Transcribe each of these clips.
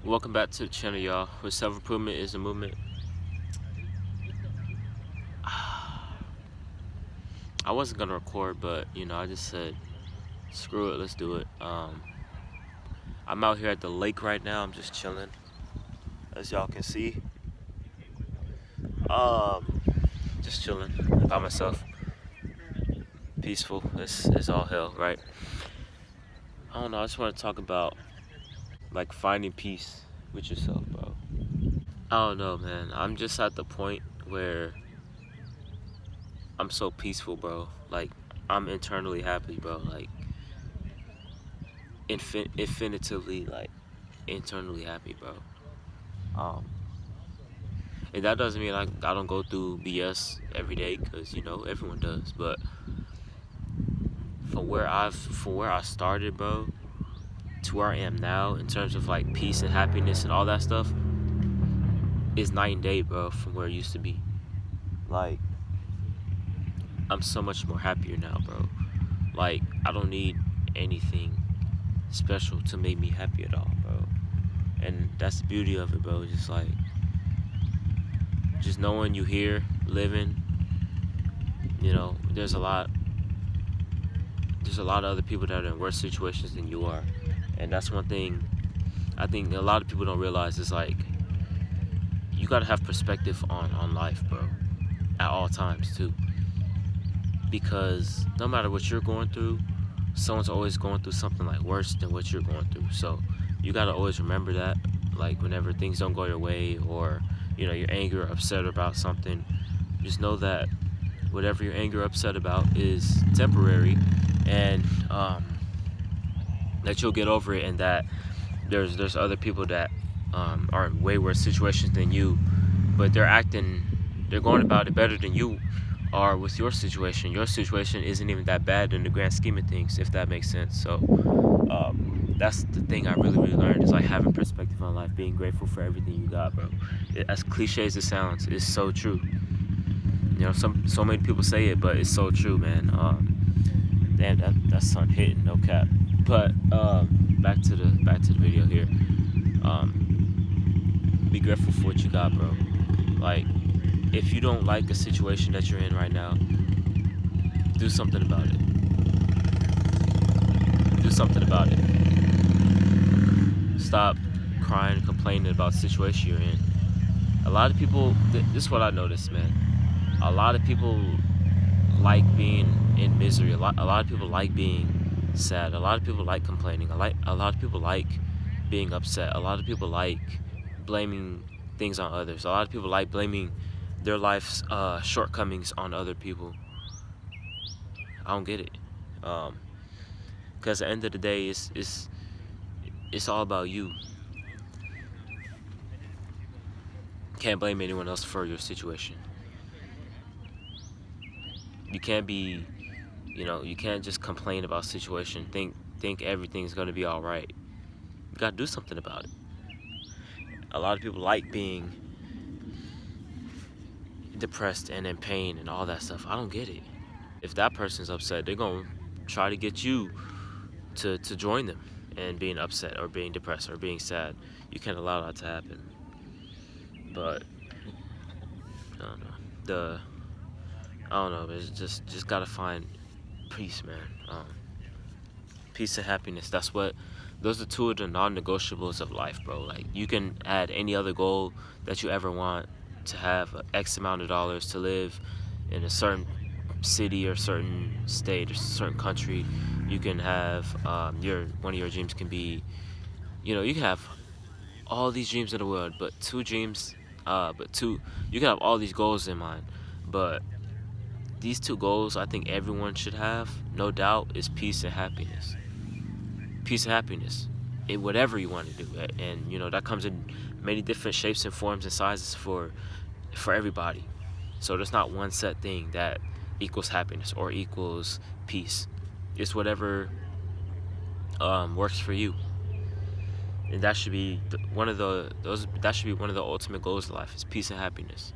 Welcome back to the channel, y'all, where self-improvement is a movement. I wasn't gonna record, but I just said screw it, let's do it. I'm out here at the lake right now. I'm just chilling, as y'all can see. Just chilling by myself, peaceful. It's all hell, right? I don't know. I just want to talk about like finding peace with yourself, bro. I don't know, man. I'm just at the point where I'm so peaceful, bro. Like, I'm internally happy, bro. Like, infinitively, like, internally happy, bro. Um, and that doesn't mean I don't go through BS every day, cause everyone does. But from where I started, bro, to where I am now, in terms of like peace and happiness and all that stuff, is night and day, bro. From where it used to be. Like, I'm so much more happier now, bro. Like, I don't need anything special to make me happy at all, bro. And that's the beauty of it, bro. Just like, just knowing you here, living. There's a lot of other people that are in worse situations than you are, and that's one thing I think a lot of people don't realize is like you gotta have perspective on life, bro, at all times too, because no matter what you're going through, someone's always going through something like worse than what you're going through. So you gotta always remember that, like whenever things don't go your way, or you're angry or upset about something, just know that whatever you're angry or upset about is temporary, and that you'll get over it, and that there's other people that are in way worse situations than you, but they're going about it better than you are with your situation. Your situation isn't even that bad in the grand scheme of things, if that makes sense. So that's the thing I really learned, is like having perspective on life, being grateful for everything you got, bro. As cliche as it sounds, it's so true. So many people say it, but it's so true, man. Damn, that sun hitting, no cap. But back to the video here. Be grateful for what you got, bro. Like, if you don't like the situation that you're in right now, do something about it. Do something about it. Stop crying and complaining about the situation you're in. A lot of people, this is what I noticed, man. A lot of people like being in misery. A lot of people like being sad. A lot of people like complaining. A lot of people like being upset. A lot of people like blaming things on others. A lot of people like blaming their life's shortcomings on other people. I don't get it. Because at the end of the day, it's all about you. Can't blame anyone else for your situation. You can't be, you can't just complain about a situation. Think everything's gonna be all right. You gotta do something about it. A lot of people like being depressed and in pain and all that stuff. I don't get it. If that person's upset, they're gonna try to get you to join them in being upset or being depressed or being sad. You can't allow that to happen. But I don't know. I don't know. It's just gotta find peace, man. Peace and happiness. Those are two of the non-negotiables of life, bro. Like, you can add any other goal that you ever want, to have X amount of dollars, to live in a certain city or certain state or certain country. You can have one of your dreams can be, you can have all these dreams in the world, but you can have all these goals in mind, but these two goals I think everyone should have, no doubt, is peace and happiness. Peace and happiness in whatever you want to do, and that comes in many different shapes and forms and sizes for everybody. So there's not one set thing that equals happiness or equals peace. It's whatever works for you, and that should be one of the ultimate goals of life, is peace and happiness.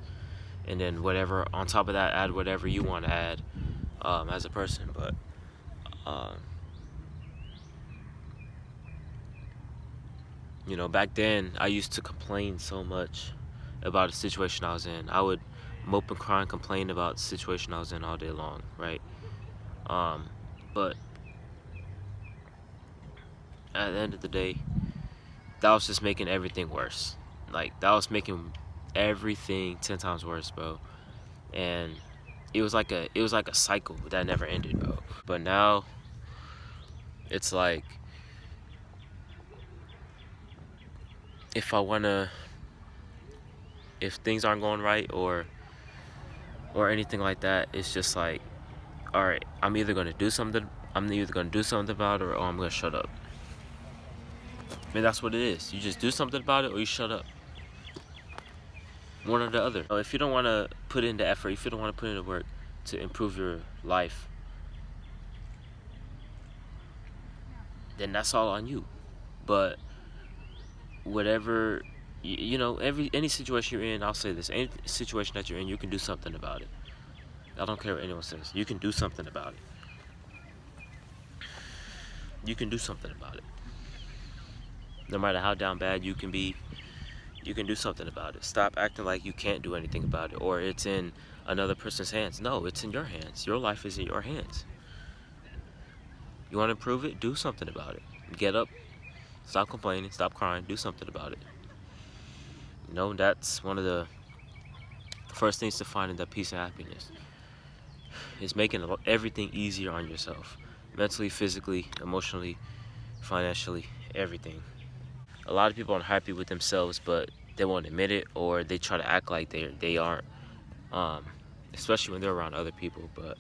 And then whatever on top of that, add whatever you want to add as a person. But Back then I used to complain so much about a situation I was in. I would mope and cry and complain about the situation I was in all day long, right? Um, but at the end of the day, that was just making everything worse. Like, that was making everything 10 times worse, bro. And it was like a cycle that never ended, bro. But now it's like, if I wanna, if things aren't going right, or anything like that, it's just like, all right, I'm either gonna do something. I'm either gonna do something about it, or I'm gonna shut up. I mean, that's what it is. You just do something about it, or you shut up. One or the other. If you don't want to put in the effort, if you don't want to put in the work to improve your life, then that's all on you. But whatever, any situation you're in, I'll say this: any situation that you're in, you can do something about it. I don't care what anyone says. You can do something about it. You can do something about it. No matter how down bad you can be, you can do something about it. Stop acting like you can't do anything about it, or it's in another person's hands. No, it's in your hands. Your life is in your hands. You want to improve it? Do something about it. Get up. Stop complaining. Stop crying. Do something about it. That's one of the first things to find in that peace and happiness. Is making everything easier on yourself. Mentally, physically, emotionally, financially, everything. A lot of people aren't happy with themselves, but they won't admit it, or they try to act like they aren't. Um, Especially when they're around other people. But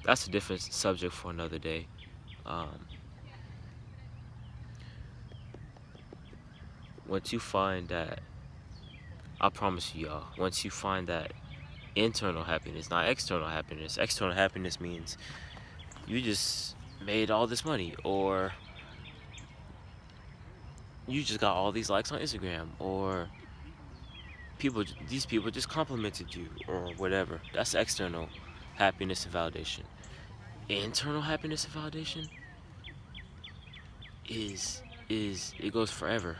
that's a different subject for another day. Um, Once you find that, I promise you, y'all, once you find that internal happiness, not external happiness. External happiness means you just made all this money, or you just got all these likes on Instagram, or these people just complimented you, or whatever. That's external happiness and validation. Internal happiness and validation is it goes forever,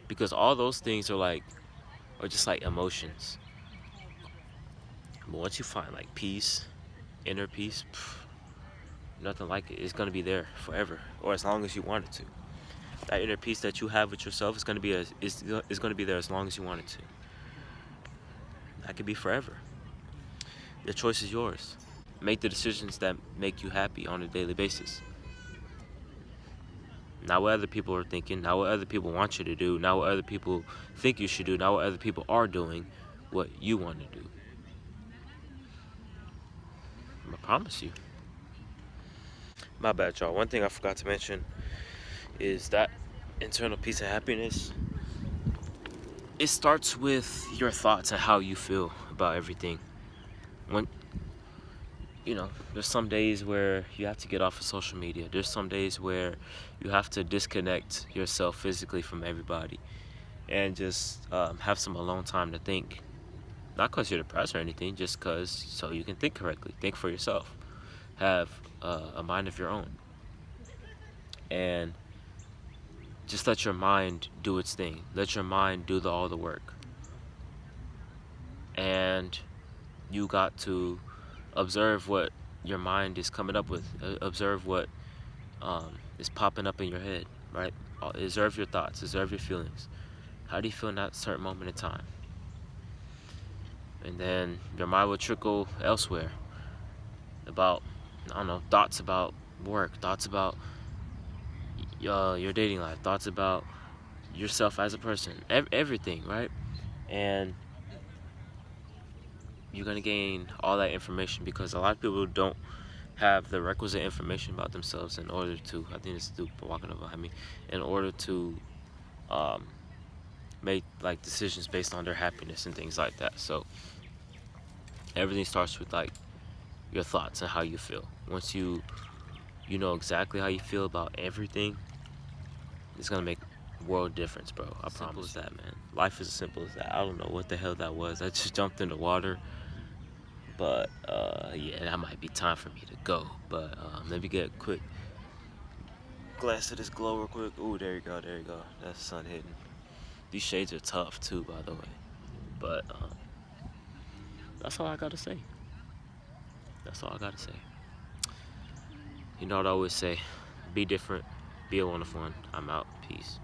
because all those things are just like emotions. But once you find like peace, inner peace, nothing like it. It's gonna be there forever, or as long as you want it to. That inner peace that you have with yourself is gonna be there as long as you want it to. That could be forever. The choice is yours. Make the decisions that make you happy on a daily basis. Not what other people are thinking, not what other people want you to do, not what other people think you should do, not what other people are doing, what you want to do. I promise you. My bad, y'all. One thing I forgot to mention is that internal peace and happiness, it starts with your thoughts and how you feel about everything. When there's some days where you have to get off of social media. There's some days where you have to disconnect yourself physically from everybody and just have some alone time to think. Not because you're depressed or anything, just because so you can think correctly, think for yourself, have a mind of your own, and just let your mind do its thing. Let your mind do all the work. And you got to observe what your mind is coming up with. Observe what is popping up in your head, right? Observe your thoughts. Observe your feelings. How do you feel in that certain moment in time? And then your mind will trickle elsewhere about, I don't know, thoughts about work, thoughts about your dating life, thoughts about yourself as a person, everything, right? And you're gonna gain all that information, because a lot of people don't have the requisite information about themselves in order to, I think it's Stu walking over behind me, in order to make like decisions based on their happiness and things like that. So everything starts with like your thoughts and how you feel. Once you know exactly how you feel about everything, it's gonna make world difference, bro. I promise. Simple as that, man. Life is as simple as that. I don't know what the hell that was. I just jumped in the water. But yeah, that might be time for me to go. But let me get a quick Glance at this glow real quick. Ooh, there you go, there you go. That's sun hitting. These shades are tough too, by the way. But that's all I gotta say. That's all I gotta say. You know what I always say? Be different. Be a wonderful one. I'm out. Peace.